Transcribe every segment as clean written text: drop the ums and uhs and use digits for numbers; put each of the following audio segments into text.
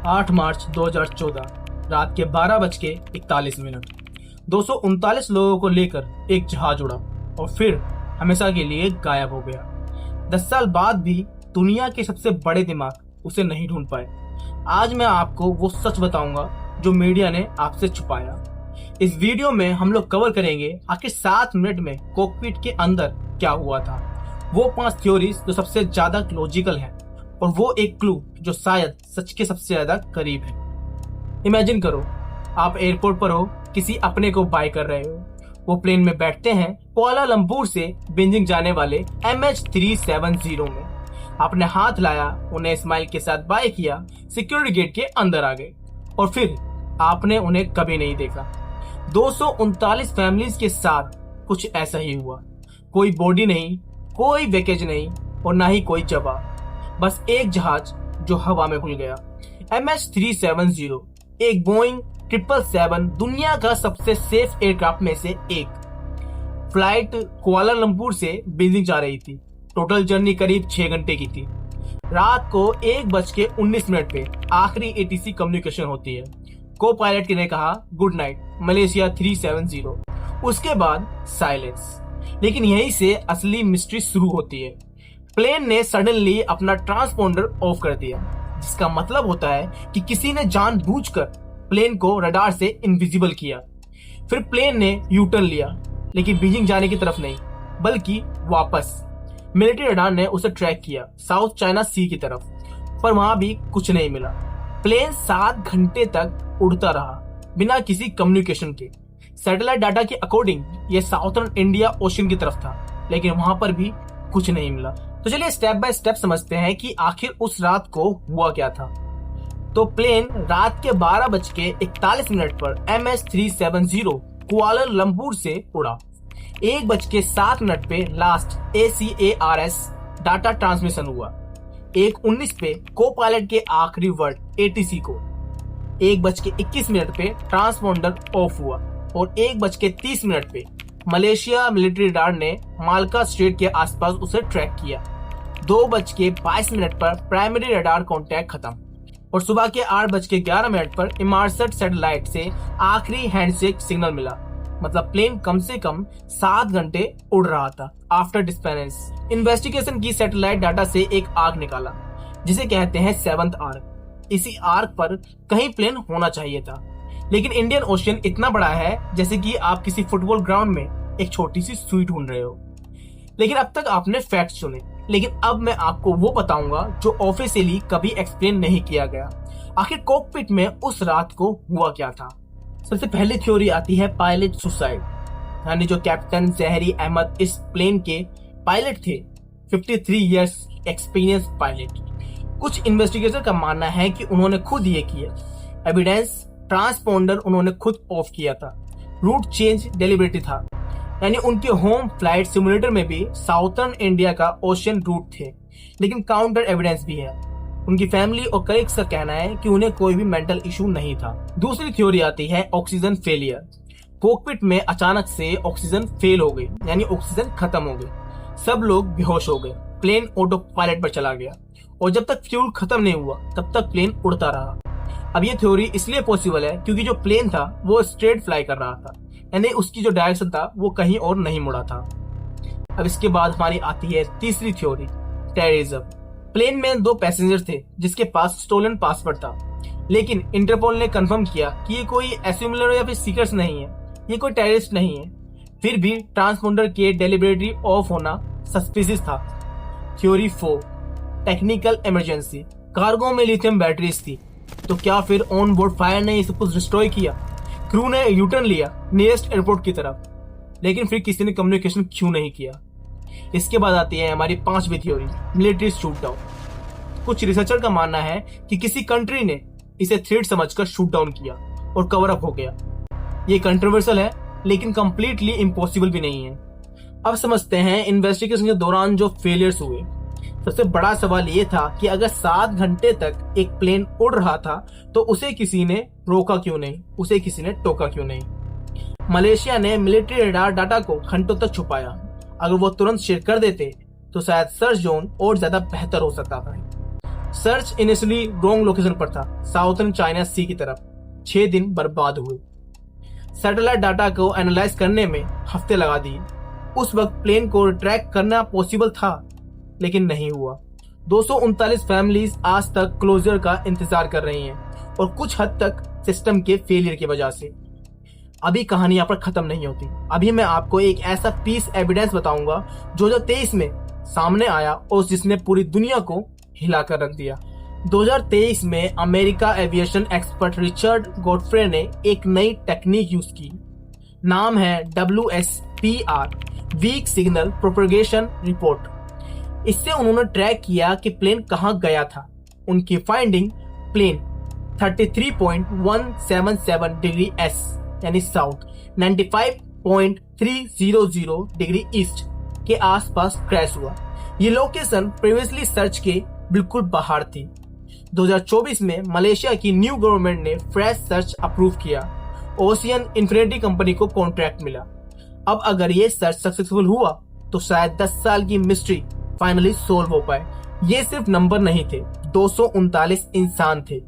8 मार्च 2014 रात के 12:41। 239 लोगों को लेकर एक जहाज उड़ा और फिर हमेशा के लिए गायब हो गया। 10 साल बाद भी दुनिया के सबसे बड़े दिमाग उसे नहीं ढूंढ पाए। आज मैं आपको वो सच बताऊंगा जो मीडिया ने आपसे छुपाया। इस वीडियो में हम लोग कवर करेंगे आखिर 7 मिनट में कॉकपिट के अंदर क्या हुआ था, वो 5 थ्योरीज जो सबसे ज्यादा लॉजिकल है और वो एक क्लू जो शायद सच के सबसे ज्यादा करीब है। इमेजिन करो, आप एयरपोर्ट पर हो, किसी अपने को बाय कर रहे हो। वो प्लेन में बैठते हैं कुआलालंपुर से बीजिंग जाने वाले MH370 में। आपने हाथ लाया, उन्हें स्माइल के साथ बाय किया, सिक्योरिटी गेट के अंदर आ गए और फिर आपने उन्हें कभी नहीं देखा। 239 फैमिलीज के साथ कुछ ऐसा ही हुआ। कोई बॉडी नहीं, कोई वेकेज नहीं और ना ही कोई जवाब, बस एक जहाज जो हवा में घुल गया। MH370 एक बोइंग 777 दुनिया का सबसे सेफ एयरक्राफ्ट में से एक। फ्लाइट कुआलालंपुर से बीजिंग जा रही थी। टोटल जर्नी करीब 6 घंटे की थी। रात को 1:19 पे आखिरी ATC कम्युनिकेशन होती है। को पायलट ने कहा गुड नाइट मलेशिया 370। उसके बाद साइलेंस। लेकिन यहीं से असली मिस्ट्री शुरू होती है। प्लेन ने सडनली अपना ट्रांसपोंडर ऑफ कर दिया, जिसका मतलब होता है कि किसी ने जानबूझकर प्लेन को रडार से इनविजिबल किया। फिर प्लेन ने यू टर्न लिया, लेकिन बीजिंग जाने की तरफ नहीं बल्कि वापस। मिलिट्री रडार ने उसे ट्रैक किया साउथ चाइना सी की तरफ, पर वहां भी कुछ नहीं मिला। प्लेन 7 घंटे तक उड़ता रहा बिना किसी कम्युनिकेशन के। सैटेलाइट डाटा के अकॉर्डिंग ये साउथर्न इंडिया ओशन की तरफ था, लेकिन वहां पर भी कुछ नहीं मिला। तो चलिए स्टेप बाय स्टेप समझते हैं कि आखिर उस रात को हुआ क्या था। तो प्लेन रात के 12:41 पर MH370 कुआलालंपुर से उड़ा। 1:07 पे लास्ट ACARS डाटा ट्रांसमिशन हुआ। 1:19 पे को पायलट के आखिरी वर्ड ATC को। 1:21 पे ट्रांसपोंडर ऑफ हुआ और 1:30 पे मलेशिया मिलिट्री रडार ने मालका स्ट्रेट के आसपास उसे ट्रैक किया। 2:22 पर प्राइमरी रडार कांटेक्ट खत्म और सुबह के 8:11 पर इमारसट सैटेलाइट से आखिरी हैंडशेक सिग्नल मिला। मतलब प्लेन कम से कम 7 घंटे उड़ रहा था। आफ्टर डिस्पेरेंस इन्वेस्टिगेशन की सैटेलाइट डाटा से एक आर्क निकाला, जिसे कहते हैं 7th आर्क। इसी आर्क पर कहीं प्लेन होना चाहिए था, लेकिन इंडियन ओशन इतना बड़ा है जैसे कि आप किसी फुटबॉल ग्राउंड में एक छोटी सी सुई ढूंढ रहे हो। लेकिन अब तक आपने फैक्ट्स सुने, लेकिन अब मैं आपको वो बताऊंगा जो ऑफिशियली कभी एक्सप्लेन नहीं किया गया। आखिर कॉकपिट में उस रात को हुआ क्या था। सबसे पहली थ्योरी आती है पायलट सुसाइड, यानी जो कैप्टन जहरी अहमद इस प्लेन के पायलट थे। 53 इयर्स एक्सपीरियंस पायलट। कुछ इन्वेस्टिगेटर का मानना है कि उन्होंने खुद ये किया। एविडेंस ट्रांसपोंडर उन्होंने खुद ऑफ किया था। रूट चेंज डेलिबरेटली था, यानी उनके होम फ्लाइट सिमुलेटर में भी साउथर्न इंडिया का ओशन रूट थे। लेकिन काउंटर एविडेंस भी है। उनकी फैमिली और कलीग्स का कहना है कि उन्हें कोई भी मेंटल इशू नहीं था। दूसरी थ्योरी आती है ऑक्सीजन फेलियर। कॉकपिट में अचानक से ऑक्सीजन फेल हो गई, यानी ऑक्सीजन खत्म हो गई। सब लोग बेहोश हो गए। प्लेन ऑटो पायलट पर चला गया और जब तक फ्यूल खत्म नहीं हुआ तब तक प्लेन उड़ता रहा। अब ये थ्योरी इसलिए पॉसिबल है क्योंकि जो प्लेन था वो स्ट्रेट फ्लाई कर रहा था, यानी उसकी जो डायरेक्शन था वो कहीं और नहीं मुड़ा था। अब इसके बाद हमारी आती है तीसरी थ्योरी, टेररिज्म। प्लेन में 2 पैसेंजर थे जिसके पास स्टोलन पासवर्ड था, लेकिन इंटरपोल ने कंफर्म किया कि ये कोई एस्यूमलर या फिर सीकर्स नहीं है, ये कोई टेररिस्ट नहीं है। फिर भी ट्रांसपोंडर के डेलिबरेटली ऑफ होना सस्पिशियस था। Theory 4, technical emergency. कार्गो में लिथियम बैटरीज थी, तो क्या फिर ऑन बोर्ड फायर ने ये सब कुछ डिस्ट्रॉय किया? क्रू ने यूटर्न लिया नियरेस्ट एयरपोर्ट की तरफ, लेकिन फिर किसी ने कम्युनिकेशन क्यों नहीं किया? इसके बाद आती है हमारी 5वीं थ्योरी, मिलिट्री शूट डाउन। कुछ रिसर्चर का मानना है कि किसी कंट्री ने इसे थ्रेट समझकर शूट डाउन किया और कवर अप हो गया। ये कंट्रोवर्शियल है, लेकिन कंप्लीटली इम्पॉसिबल भी नहीं है। अब समझते हैं इन्वेस्टिगेशन के दौरान जो फेलियर्स हुए। सबसे बड़ा सवाल ये था कि अगर 7 घंटे तक एक प्लेन उड़ रहा था तो उसे किसी ने रोका क्यों नहीं, उसे किसी ने टोका क्यों नहीं। मलेशिया ने मिलिट्री रडार डाटा को घंटों तक छुपाया। अगर वो तुरंत शेयर कर देते तो शायद सर्च जोन और ज्यादा बेहतर हो सकता था। सर्च इनिशियली रॉन्ग लोकेशन पर था, साउथर्न चाइना सी की तरफ। 6 दिन बर्बाद हुए। सैटेलाइट डाटा को एनालाइज करने में हफ्ते लगा दिए। उस वक्त प्लेन को ट्रैक करना पॉसिबल था, लेकिन नहीं हुआ। 239 फैमिलीज आज तक क्लोजर का इंतजार कर रही हैं, और कुछ हद तक सिस्टम के फेलियर की वजह से। अभी कहानी यहाँ पर खत्म नहीं होती। अभी मैं आपको एक ऐसा पीस एविडेंस बताऊंगा जो 2023 में सामने आया और जिसने पूरी दुनिया को हिलाकर रख दिया। 2023 में America aviation expert Richard Godfrey ने एक नई टेक्निक यूज की। नाम है WSPR, weak signal propagation report. इससे उन्होंने ट्रैक किया कि प्लेन कहां गया था। उनकी फाइंडिंग, प्लेन 33.177 डिग्री एस यानी साउथ, 95.300 डिग्री ईस्ट के आसपास क्रैश हुआ। ये लोकेशन प्रीवियसली सर्च के बिल्कुल बाहर थी। 2024 में मलेशिया की न्यू गवर्नमेंट ने फ्रेश सर्च अप्रूव किया। ओशियन इन्फिनिटी कंपनी को कॉन्ट्रैक्ट मिला। अब अगर ये सर्च सक्सेसफुल हुआ तो शायद 10 साल की मिस्ट्री फाइनली सोल्व हो पाए। ये सिर्फ नंबर नहीं थे, 239 इंसान थे।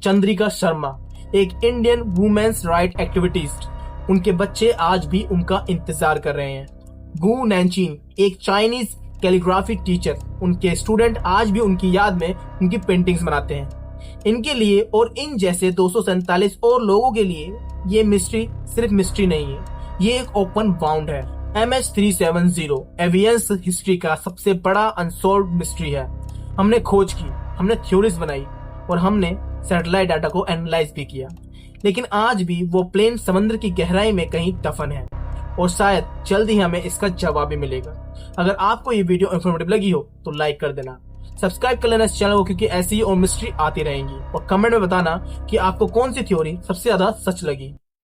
चंद्रिका शर्मा, एक इंडियन वुमेन्स राइट एक्टिविस्ट, उनके बच्चे आज भी उनका इंतजार कर रहे हैं। गु नैनचिन, एक चाइनीज कैलीग्राफी टीचर, उनके स्टूडेंट आज भी उनकी याद में उनकी पेंटिंग्स बनाते हैं। इनके लिए और इन जैसे 247 और लोगों के लिए ये मिस्ट्री सिर्फ मिस्ट्री नहीं है, ये एक ओपन बाउंड है। MH370 एवियंस हिस्ट्री का सबसे बड़ा अनसॉल्व्ड मिस्ट्री है। हमने खोज की, हमने थ्योरीज बनाई और हमने सैटेलाइट डाटा को एनालाइज भी किया, लेकिन आज भी वो प्लेन समुद्र की गहराई में कहीं दफन है, और शायद जल्द ही हमें इसका जवाब भी मिलेगा। अगर आपको ये वीडियो इन्फॉर्मेटिव लगी हो तो लाइक कर देना, सब्सक्राइब कर लेना इस चैनल को, क्योंकि ऐसी और मिस्ट्री आती रहेंगी। और कमेंट में बताना कि आपको कौन सी थ्योरी सबसे ज्यादा सच लगी।